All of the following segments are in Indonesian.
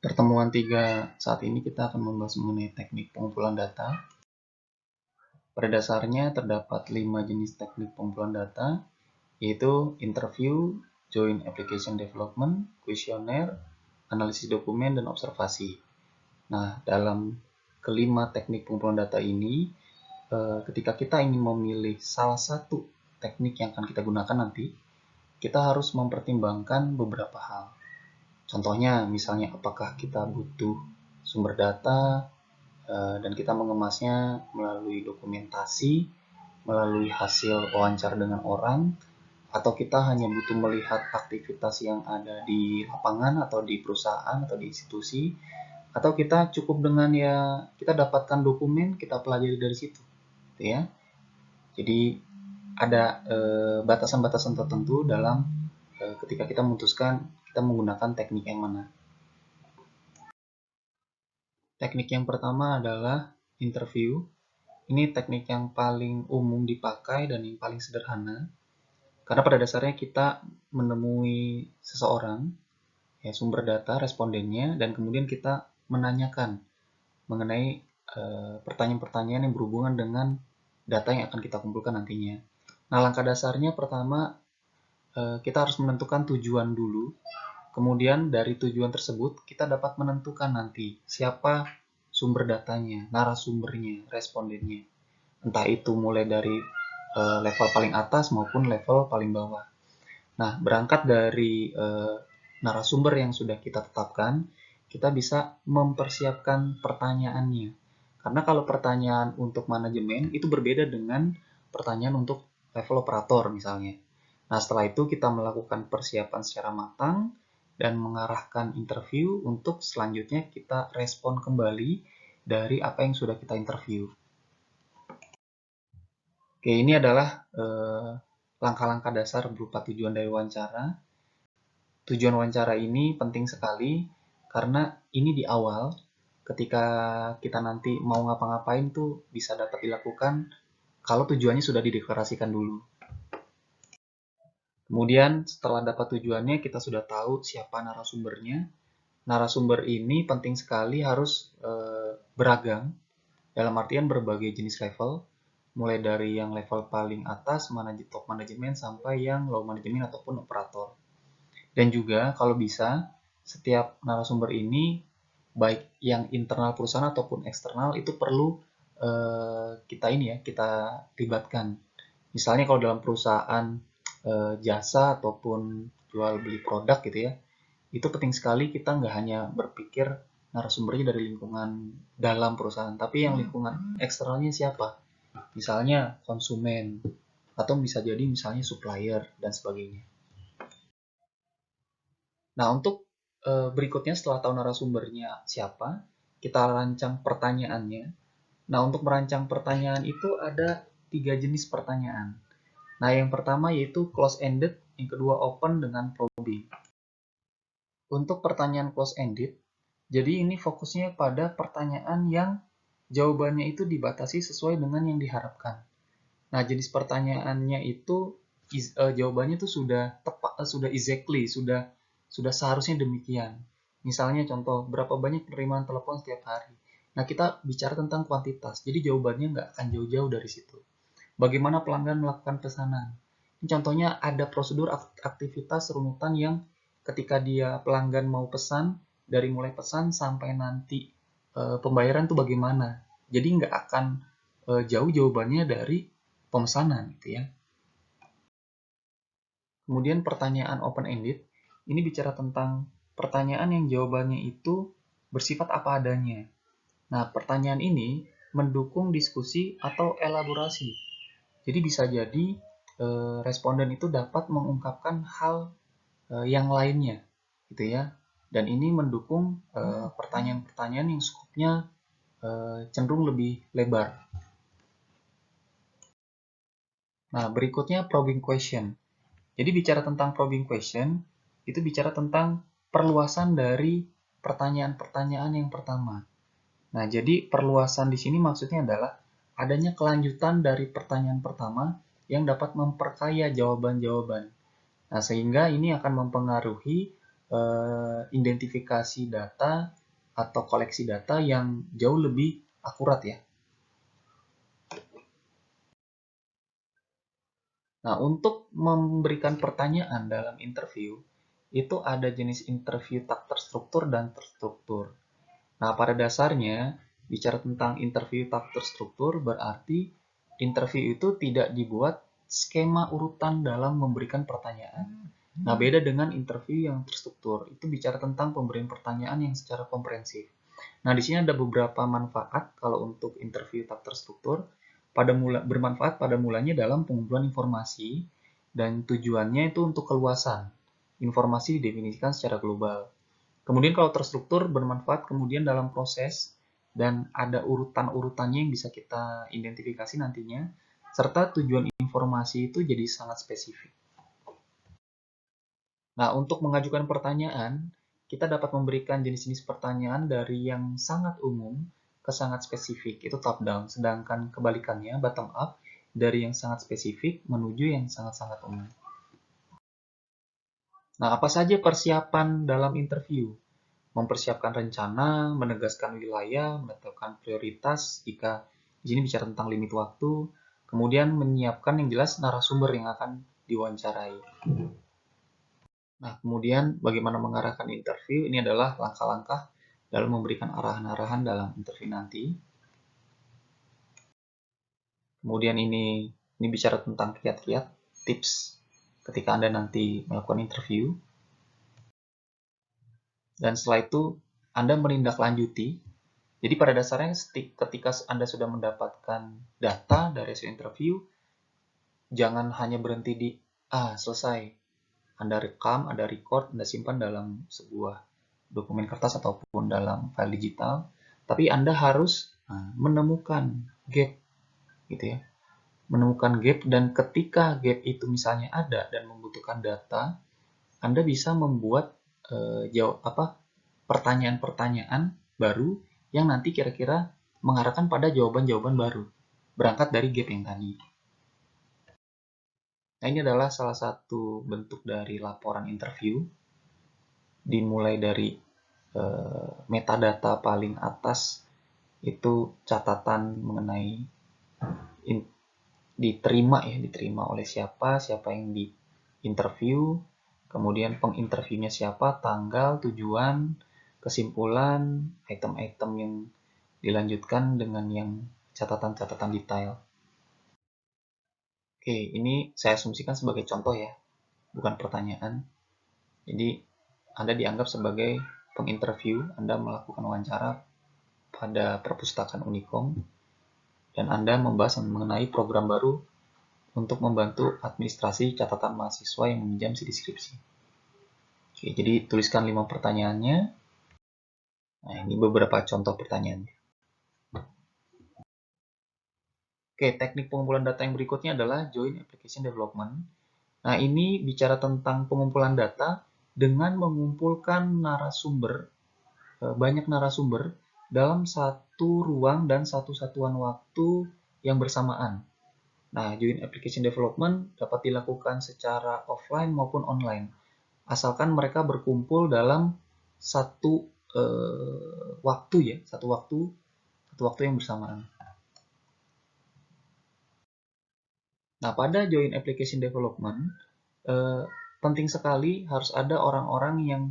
Pertemuan 3 saat ini kita akan membahas mengenai teknik pengumpulan data. Pada dasarnya terdapat 5 jenis teknik pengumpulan data, yaitu interview, joint application development, kuesioner, analisis dokumen, dan observasi. Nah, dalam kelima teknik pengumpulan data ini, ketika kita ingin memilih salah satu teknik yang akan kita gunakan nanti, kita harus mempertimbangkan beberapa hal. Contohnya, misalnya apakah kita butuh sumber data dan kita mengemasnya melalui dokumentasi, melalui hasil wawancara dengan orang, atau kita hanya butuh melihat aktivitas yang ada di lapangan atau di perusahaan atau di institusi, atau kita cukup dengan ya kita dapatkan dokumen, kita pelajari dari situ, gitu ya. Jadi ada batasan-batasan tertentu dalam ketika kita memutuskan kita menggunakan teknik yang mana. Teknik yang pertama adalah interview. Ini teknik yang paling umum dipakai dan yang paling sederhana. Karena pada dasarnya kita menemui seseorang, ya, sumber data, respondennya, dan kemudian kita menanyakan mengenai pertanyaan-pertanyaan yang berhubungan dengan data yang akan kita kumpulkan nantinya. Nah, langkah dasarnya pertama, kita harus menentukan tujuan dulu. Kemudian dari tujuan tersebut kita dapat menentukan nanti siapa sumber datanya, narasumbernya, respondennya. Entah itu mulai dari level paling atas maupun level paling bawah. Nah, berangkat dari narasumber yang sudah kita tetapkan, kita bisa mempersiapkan pertanyaannya. Karena kalau pertanyaan untuk manajemen itu berbeda dengan pertanyaan untuk level operator misalnya. Nah, setelah itu kita melakukan persiapan secara matang dan mengarahkan interview untuk selanjutnya kita respon kembali dari apa yang sudah kita interview. Oke, ini adalah langkah-langkah dasar berupa tujuan dari wawancara. Tujuan wawancara ini penting sekali karena ini di awal ketika kita nanti mau ngapa-ngapain tuh bisa dapat dilakukan kalau tujuannya sudah dideklarasikan dulu. Kemudian setelah dapat tujuannya kita sudah tahu siapa narasumbernya. Narasumber ini penting sekali harus beragam dalam artian berbagai jenis level, mulai dari yang level paling atas, top manajemen, sampai yang low manajemen ataupun operator. Dan juga kalau bisa, setiap narasumber ini, baik yang internal perusahaan ataupun eksternal, itu perlu kita libatkan. Misalnya kalau dalam perusahaan jasa ataupun jual beli produk gitu ya, itu penting sekali kita nggak hanya berpikir narasumbernya dari lingkungan dalam perusahaan, tapi yang lingkungan eksternalnya siapa? Misalnya konsumen, atau bisa jadi misalnya supplier, dan sebagainya. Nah, untuk berikutnya setelah tahu narasumbernya siapa, kita rancang pertanyaannya. Nah, untuk merancang pertanyaan itu ada 3 jenis pertanyaan. Nah, yang pertama yaitu close-ended, yang kedua open dengan probing. Untuk pertanyaan close-ended, jadi ini fokusnya pada pertanyaan yang jawabannya itu dibatasi sesuai dengan yang diharapkan. Nah, jenis pertanyaannya itu jawabannya itu sudah tepat, sudah exactly, sudah seharusnya demikian. Misalnya contoh, berapa banyak penerimaan telepon setiap hari? Nah, kita bicara tentang kuantitas, jadi jawabannya nggak akan jauh-jauh dari situ. Bagaimana pelanggan melakukan pesanan? Ini contohnya ada prosedur aktivitas runutan yang ketika dia pelanggan mau pesan, dari mulai pesan sampai nanti pembayaran itu bagaimana. Jadi nggak akan jauh jawabannya dari pemesanan gitu ya. Kemudian pertanyaan open-ended, ini bicara tentang pertanyaan yang jawabannya itu bersifat apa adanya. Nah, pertanyaan ini mendukung diskusi atau elaborasi. Jadi bisa jadi responden itu dapat mengungkapkan hal yang lainnya, gitu ya. Dan ini mendukung pertanyaan-pertanyaan yang skopnya cenderung lebih lebar. Nah, berikutnya probing question. Jadi bicara tentang probing question, itu bicara tentang perluasan dari pertanyaan-pertanyaan yang pertama. Nah, jadi perluasan di sini maksudnya adalah adanya kelanjutan dari pertanyaan pertama yang dapat memperkaya jawaban-jawaban. Nah, sehingga ini akan mempengaruhi identifikasi data atau koleksi data yang jauh lebih akurat ya. Nah, untuk memberikan pertanyaan dalam interview, itu ada jenis interview tak terstruktur dan terstruktur. Nah, pada dasarnya, bicara tentang interview tak terstruktur berarti interview itu tidak dibuat skema urutan dalam memberikan pertanyaan. Nah, beda dengan interview yang terstruktur. Itu bicara tentang pemberian pertanyaan yang secara komprehensif. Nah, di sini ada beberapa manfaat kalau untuk interview tak terstruktur. Bermanfaat pada mulanya dalam pengumpulan informasi dan tujuannya itu untuk keluasan. Informasi didefinisikan secara global. Kemudian kalau terstruktur bermanfaat kemudian dalam proses dan ada urutan-urutannya yang bisa kita identifikasi nantinya, serta tujuan informasi itu jadi sangat spesifik. Nah, untuk mengajukan pertanyaan, kita dapat memberikan jenis-jenis pertanyaan dari yang sangat umum ke sangat spesifik, itu top down, sedangkan kebalikannya bottom up, dari yang sangat spesifik menuju yang sangat-sangat umum. Nah, apa saja persiapan dalam interview? Mempersiapkan rencana, menegaskan wilayah, menetapkan prioritas jika di sini bicara tentang limit waktu, kemudian menyiapkan yang jelas narasumber yang akan diwawancarai. Nah, kemudian bagaimana mengarahkan interview, ini adalah langkah-langkah dalam memberikan arahan-arahan dalam interview nanti. Kemudian ini bicara tentang kiat-kiat, tips ketika Anda nanti melakukan interview. Dan setelah itu, Anda menindaklanjuti. Jadi pada dasarnya ketika Anda sudah mendapatkan data dari hasil interview, jangan hanya berhenti di, selesai. Anda rekam, Anda record, Anda simpan dalam sebuah dokumen kertas ataupun dalam file digital, tapi Anda harus menemukan gap, gitu ya. Menemukan gap, dan ketika gap itu misalnya ada dan membutuhkan data, Anda bisa membuat pertanyaan-pertanyaan baru yang nanti kira-kira mengarahkan pada jawaban-jawaban baru, berangkat dari gap yang tadi. Nah, ini adalah salah satu bentuk dari laporan interview, dimulai dari metadata paling atas itu catatan mengenai diterima oleh siapa yang diinterview, kemudian penginterviewnya siapa, tanggal, tujuan, kesimpulan, item-item yang dilanjutkan dengan yang catatan-catatan detail. Oke, ini saya asumsikan sebagai contoh ya, bukan pertanyaan. Jadi Anda dianggap sebagai penginterview, Anda melakukan wawancara pada perpustakaan Unicom, dan Anda membahas mengenai program baru untuk membantu administrasi catatan mahasiswa yang meminjam CD skripsi. Oke, jadi tuliskan 5 pertanyaannya. Nah, ini beberapa contoh pertanyaannya. Oke, teknik pengumpulan data yang berikutnya adalah Joint Application Development. Nah, ini bicara tentang pengumpulan data dengan mengumpulkan narasumber, banyak narasumber dalam satu ruang dan satu satuan waktu yang bersamaan. Nah, Joint Application Development dapat dilakukan secara offline maupun online, asalkan mereka berkumpul dalam satu waktu ya, satu waktu yang bersamaan. Nah, pada Joint Application Development, penting sekali harus ada orang-orang yang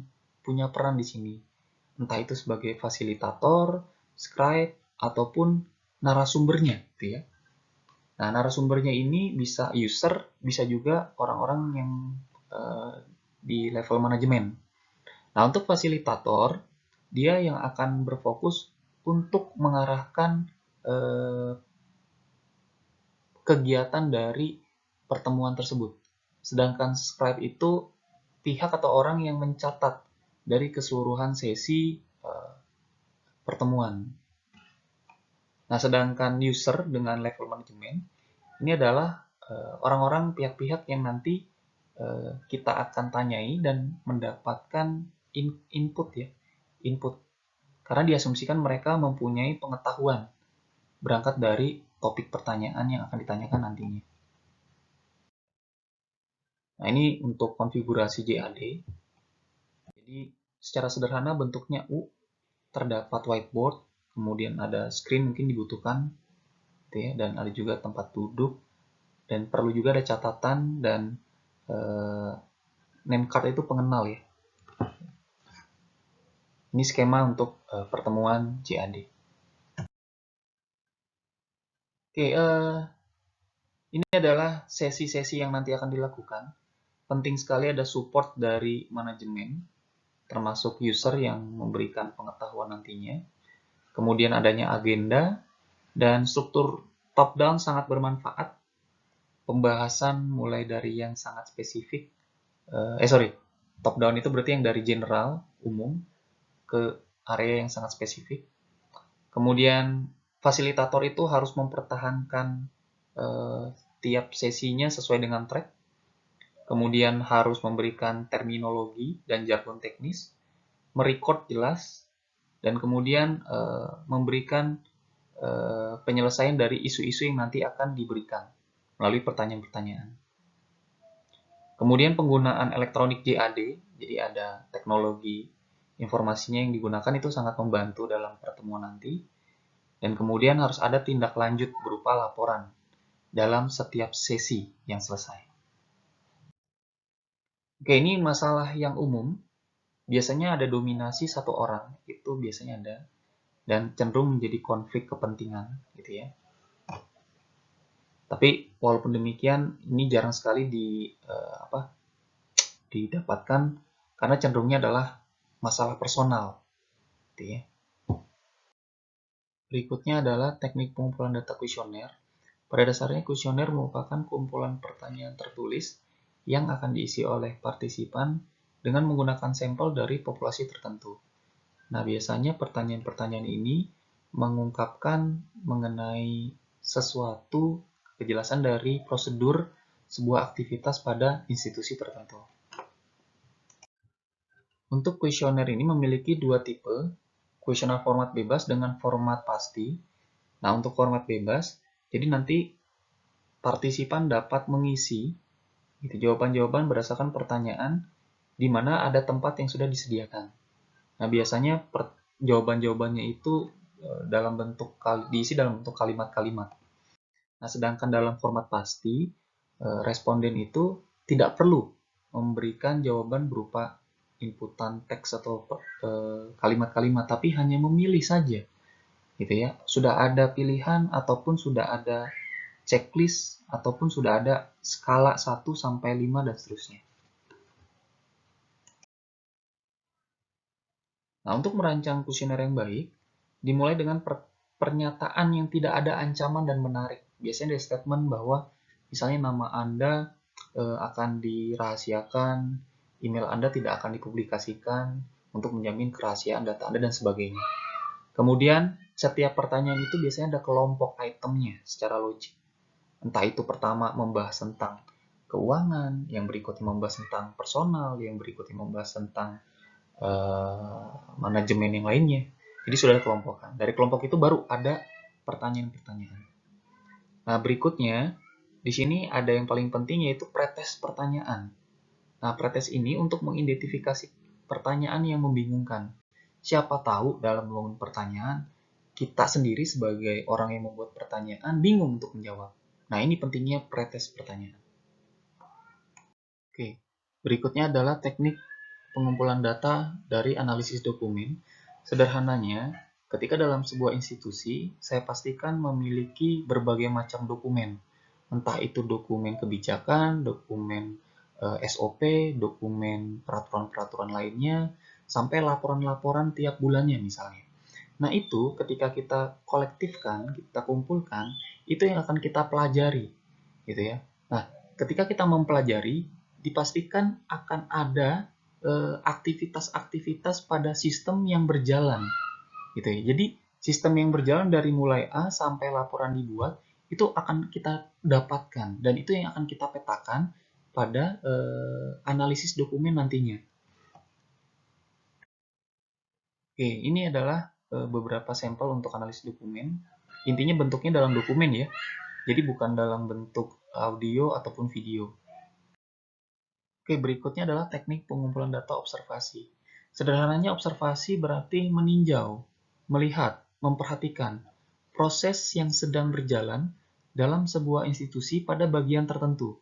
punya peran di sini. Entah itu sebagai fasilitator, scribe, ataupun narasumbernya, gitu ya. Nah, narasumbernya ini bisa user, bisa juga orang-orang yang di level manajemen. Nah, untuk fasilitator, dia yang akan berfokus untuk mengarahkan kegiatan dari pertemuan tersebut. Sedangkan scribe itu pihak atau orang yang mencatat dari keseluruhan sesi pertemuan. Nah, sedangkan user dengan level manajemen ini adalah orang-orang pihak-pihak yang nanti kita akan tanyai dan mendapatkan input ya, input. Karena diasumsikan mereka mempunyai pengetahuan berangkat dari topik pertanyaan yang akan ditanyakan nantinya. Nah, ini untuk konfigurasi JAD. Jadi secara sederhana bentuknya U, terdapat whiteboard, kemudian ada screen mungkin dibutuhkan, gitu ya, dan ada juga tempat duduk, dan perlu juga ada catatan dan name card itu pengenal ya. Ini skema untuk pertemuan JAD. Oke, ini adalah sesi-sesi yang nanti akan dilakukan. Penting sekali ada support dari manajemen, termasuk user yang memberikan pengetahuan nantinya. Kemudian adanya agenda, dan struktur top-down sangat bermanfaat. Pembahasan mulai dari yang sangat spesifik, top-down itu berarti yang dari general, umum, ke area yang sangat spesifik. Kemudian fasilitator itu harus mempertahankan tiap sesinya sesuai dengan track. Kemudian harus memberikan terminologi dan jargon teknis, merecord jelas, dan kemudian memberikan penyelesaian dari isu-isu yang nanti akan diberikan melalui pertanyaan-pertanyaan. Kemudian penggunaan elektronik JAD, jadi ada teknologi informasinya yang digunakan itu sangat membantu dalam pertemuan nanti. Dan kemudian harus ada tindak lanjut berupa laporan dalam setiap sesi yang selesai. Oke, ini masalah yang umum. Biasanya ada dominasi satu orang, itu biasanya ada, dan cenderung menjadi konflik kepentingan, gitu ya. Tapi walaupun demikian, ini jarang sekali didapatkan karena cenderungnya adalah masalah personal, gitu ya. Berikutnya adalah teknik pengumpulan data kuesioner. Pada dasarnya kuesioner merupakan kumpulan pertanyaan tertulis yang akan diisi oleh partisipan dengan menggunakan sampel dari populasi tertentu. Nah, biasanya pertanyaan-pertanyaan ini mengungkapkan mengenai sesuatu kejelasan dari prosedur sebuah aktivitas pada institusi tertentu. Untuk kuesioner ini memiliki dua tipe, kuesioner format bebas dengan format pasti. Nah, untuk format bebas, jadi nanti partisipan dapat mengisi jawaban-jawaban berdasarkan pertanyaan di mana ada tempat yang sudah disediakan. Nah, biasanya jawaban-jawabannya itu diisi dalam bentuk kalimat-kalimat. Nah, sedangkan dalam format pasti, responden itu tidak perlu memberikan jawaban berupa inputan teks atau kalimat-kalimat, tapi hanya memilih saja, gitu ya. Sudah ada pilihan ataupun sudah ada checklist ataupun sudah ada skala 1 sampai 5 dan seterusnya. Nah, untuk merancang kuesioner yang baik, dimulai dengan pernyataan yang tidak ada ancaman dan menarik. Biasanya ada statement bahwa misalnya nama Anda akan dirahasiakan, email Anda tidak akan dipublikasikan untuk menjamin kerahasiaan data Anda dan sebagainya. Kemudian setiap pertanyaan itu biasanya ada kelompok itemnya secara logik. Entah itu pertama membahas tentang keuangan, yang berikutnya membahas tentang personal, yang berikutnya membahas tentang manajemen yang lainnya. Jadi sudah ada kelompokan. Dari kelompok itu baru ada pertanyaan-pertanyaan. Nah, berikutnya di sini ada yang paling penting yaitu pretest pertanyaan. Nah, pretest ini untuk mengidentifikasi pertanyaan yang membingungkan. Siapa tahu dalam membangun pertanyaan, kita sendiri sebagai orang yang membuat pertanyaan bingung untuk menjawab. Nah, ini pentingnya pretest pertanyaan. Oke, berikutnya adalah teknik pengumpulan data dari analisis dokumen. Sederhananya, ketika dalam sebuah institusi, saya pastikan memiliki berbagai macam dokumen. Entah itu dokumen kebijakan, dokumen SOP, dokumen peraturan-peraturan lainnya, sampai laporan-laporan tiap bulannya misalnya. Nah, itu ketika kita kolektifkan, kita kumpulkan, itu yang akan kita pelajari, gitu ya. Nah, ketika kita mempelajari, dipastikan akan ada aktivitas-aktivitas pada sistem yang berjalan, gitu ya. Jadi sistem yang berjalan dari mulai A sampai laporan dibuat itu akan kita dapatkan dan itu yang akan kita petakan pada analisis dokumen nantinya. Oke, ini adalah beberapa sampel untuk analisis dokumen. Intinya bentuknya dalam dokumen ya, jadi bukan dalam bentuk audio ataupun video. Oke, berikutnya adalah teknik pengumpulan data observasi. Sederhananya observasi berarti meninjau, melihat, memperhatikan proses yang sedang berjalan dalam sebuah institusi pada bagian tertentu.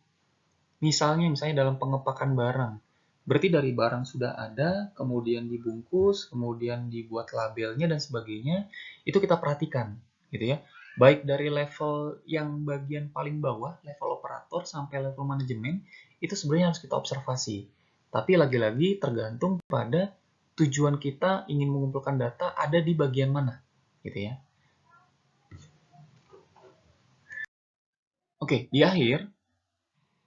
Misalnya dalam pengepakan barang. Berarti dari barang sudah ada, kemudian dibungkus, kemudian dibuat labelnya dan sebagainya, itu kita perhatikan, gitu ya. Baik dari level yang bagian paling bawah, level operator sampai level manajemen, itu sebenarnya harus kita observasi. Tapi lagi-lagi tergantung pada tujuan kita ingin mengumpulkan data ada di bagian mana, gitu ya. Oke, di akhir,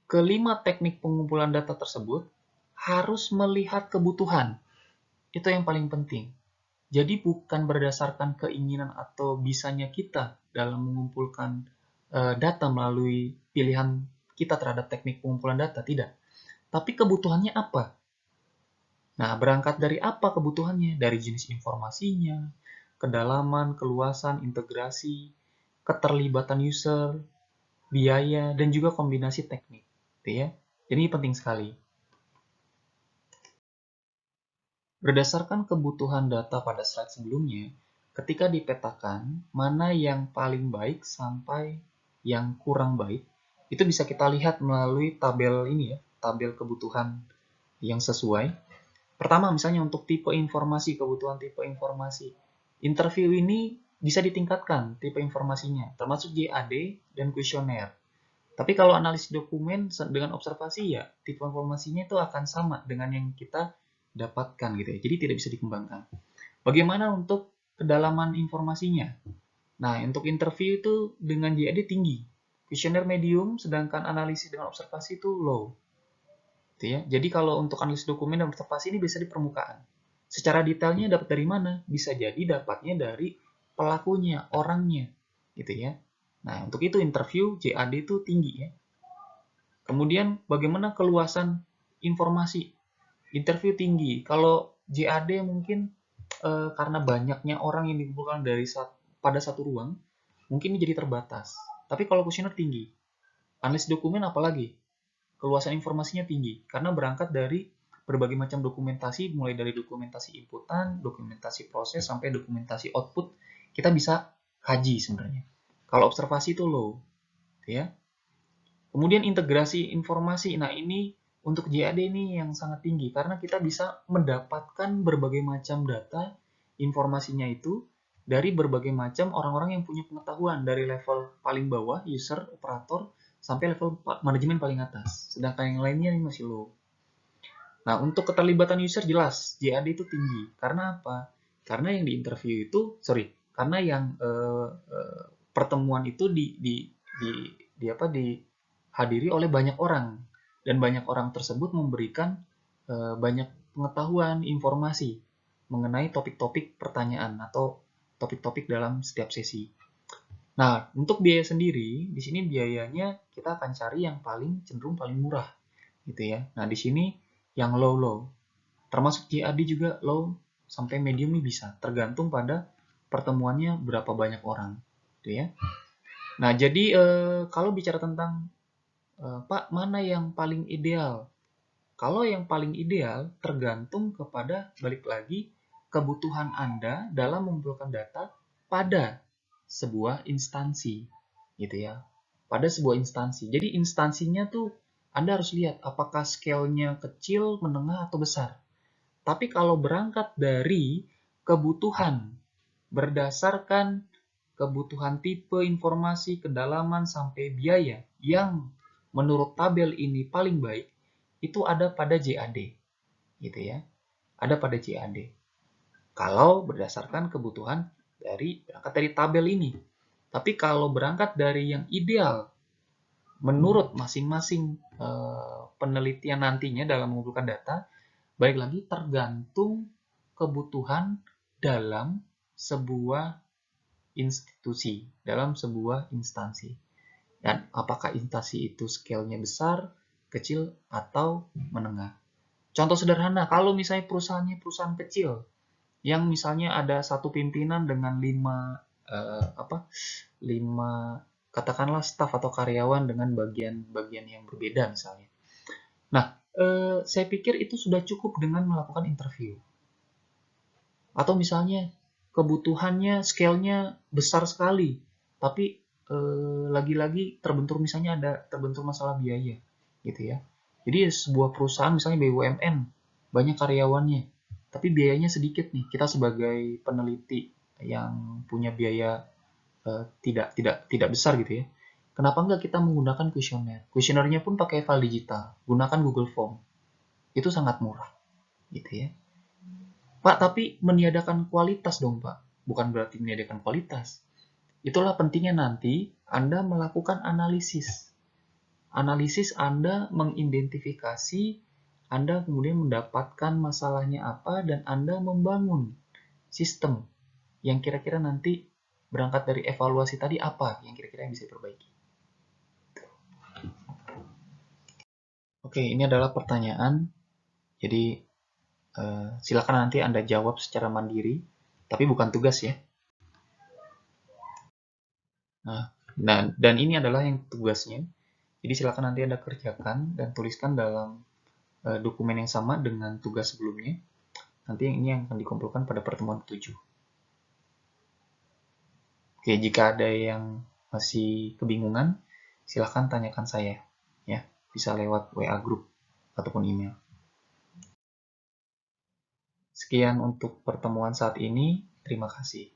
kelima teknik pengumpulan data tersebut harus melihat kebutuhan. Itu yang paling penting. Jadi bukan berdasarkan keinginan atau bisanya kita dalam mengumpulkan data melalui pilihan kita terhadap teknik pengumpulan data, tidak. Tapi kebutuhannya apa? Nah, berangkat dari apa kebutuhannya? Dari jenis informasinya, kedalaman, keluasan, integrasi, keterlibatan user, biaya, dan juga kombinasi teknik. Gitu ya. Jadi ini penting sekali. Berdasarkan kebutuhan data pada slide sebelumnya, ketika dipetakan mana yang paling baik sampai yang kurang baik, itu bisa kita lihat melalui tabel ini ya, tabel kebutuhan yang sesuai. Pertama, misalnya untuk tipe informasi, kebutuhan tipe informasi. Interview ini bisa ditingkatkan tipe informasinya, termasuk JAD dan kuesioner. Tapi kalau analisis dokumen dengan observasi ya, tipe informasinya itu akan sama dengan yang kita dapatkan gitu ya. Jadi tidak bisa dikembangkan. Bagaimana untuk kedalaman informasinya? Nah, untuk interview itu dengan JAD tinggi. Kuesioner medium, sedangkan analisis dengan observasi itu low. Gitu ya. Jadi kalau untuk analisis dokumen dan observasi ini bisa di permukaan. Secara detailnya dapat dari mana? Bisa jadi dapatnya dari pelakunya, orangnya, gitu ya. Nah, untuk itu interview JAD itu tinggi ya. Kemudian bagaimana keluasan informasi? Interview tinggi. Kalau JAD mungkin karena banyaknya orang yang dikumpulkan pada satu ruang, mungkin ini jadi terbatas. Tapi kalau kuesioner tinggi. Analisis dokumen apalagi? Keluasan informasinya tinggi karena berangkat dari berbagai macam dokumentasi, mulai dari dokumentasi inputan, dokumentasi proses sampai dokumentasi output, kita bisa kaji sebenarnya. Kalau observasi itu low, ya. Kemudian integrasi informasi. Nah, ini untuk JAD ini yang sangat tinggi karena kita bisa mendapatkan berbagai macam data informasinya itu dari berbagai macam orang-orang yang punya pengetahuan dari level paling bawah, user, operator, sampai level manajemen paling atas. Sedangkan yang lainnya ini masih low. Nah, untuk keterlibatan user jelas JAD itu tinggi. Karena apa? Karena yang diinterview itu, karena yang pertemuan itu dihadiri oleh banyak orang dan banyak orang tersebut memberikan banyak pengetahuan, informasi mengenai topik-topik pertanyaan atau topik-topik dalam setiap sesi. Nah, untuk biaya sendiri, di sini biayanya kita akan cari yang paling cenderung paling murah, gitu ya. Nah, di sini yang low, termasuk JAD juga low sampai medium nih bisa, tergantung pada pertemuannya berapa banyak orang, gitu ya. Nah, jadi kalau bicara tentang Pak, mana yang paling ideal? Kalau yang paling ideal tergantung kepada balik lagi kebutuhan Anda dalam mengumpulkan data pada sebuah instansi, gitu ya. Pada sebuah instansi. Jadi instansinya tuh Anda harus lihat apakah scale-nya kecil, menengah, atau besar. Tapi kalau berangkat dari kebutuhan berdasarkan kebutuhan tipe informasi, kedalaman, sampai biaya yang menurut tabel ini paling baik, itu ada pada JAD. Gitu ya. Ada pada JAD. Kalau berdasarkan kebutuhan berangkat dari tabel ini. Tapi kalau berangkat dari yang ideal menurut masing-masing penelitian nantinya dalam mengumpulkan data, baik lagi tergantung kebutuhan dalam sebuah institusi, dalam sebuah instansi. Dan apakah instansi itu scale-nya besar, kecil, atau menengah. Contoh sederhana, kalau misalnya perusahaannya perusahaan kecil, yang misalnya ada satu pimpinan dengan lima katakanlah staf atau karyawan dengan bagian-bagian yang berbeda misalnya. Nah, saya pikir itu sudah cukup dengan melakukan interview. Atau misalnya kebutuhannya scale-nya besar sekali, tapi lagi-lagi terbentur masalah biaya, gitu ya. Jadi sebuah perusahaan misalnya BUMN, banyak karyawannya, tapi biayanya sedikit nih. Kita sebagai peneliti yang punya biaya tidak besar gitu ya. Kenapa nggak kita menggunakan kuesioner? Kuesionernya pun pakai file digital, gunakan Google Form. Itu sangat murah, gitu ya. Pak, tapi meniadakan kualitas dong, Pak. Bukan berarti meniadakan kualitas. Itulah pentingnya nanti Anda melakukan analisis. Analisis Anda mengidentifikasi, Anda kemudian mendapatkan masalahnya apa, dan Anda membangun sistem yang kira-kira nanti berangkat dari evaluasi tadi apa yang kira-kira yang bisa diperbaiki. Oke, ini adalah pertanyaan. Jadi silakan nanti Anda jawab secara mandiri, tapi bukan tugas ya. Nah, dan ini adalah yang tugasnya. Jadi silakan nanti Anda kerjakan dan tuliskan dalam dokumen yang sama dengan tugas sebelumnya. Nanti ini yang akan dikumpulkan pada pertemuan ke-7. Oke, jika ada yang masih kebingungan, silakan tanyakan saya. Ya, bisa lewat WA group ataupun email. Sekian untuk pertemuan saat ini. Terima kasih.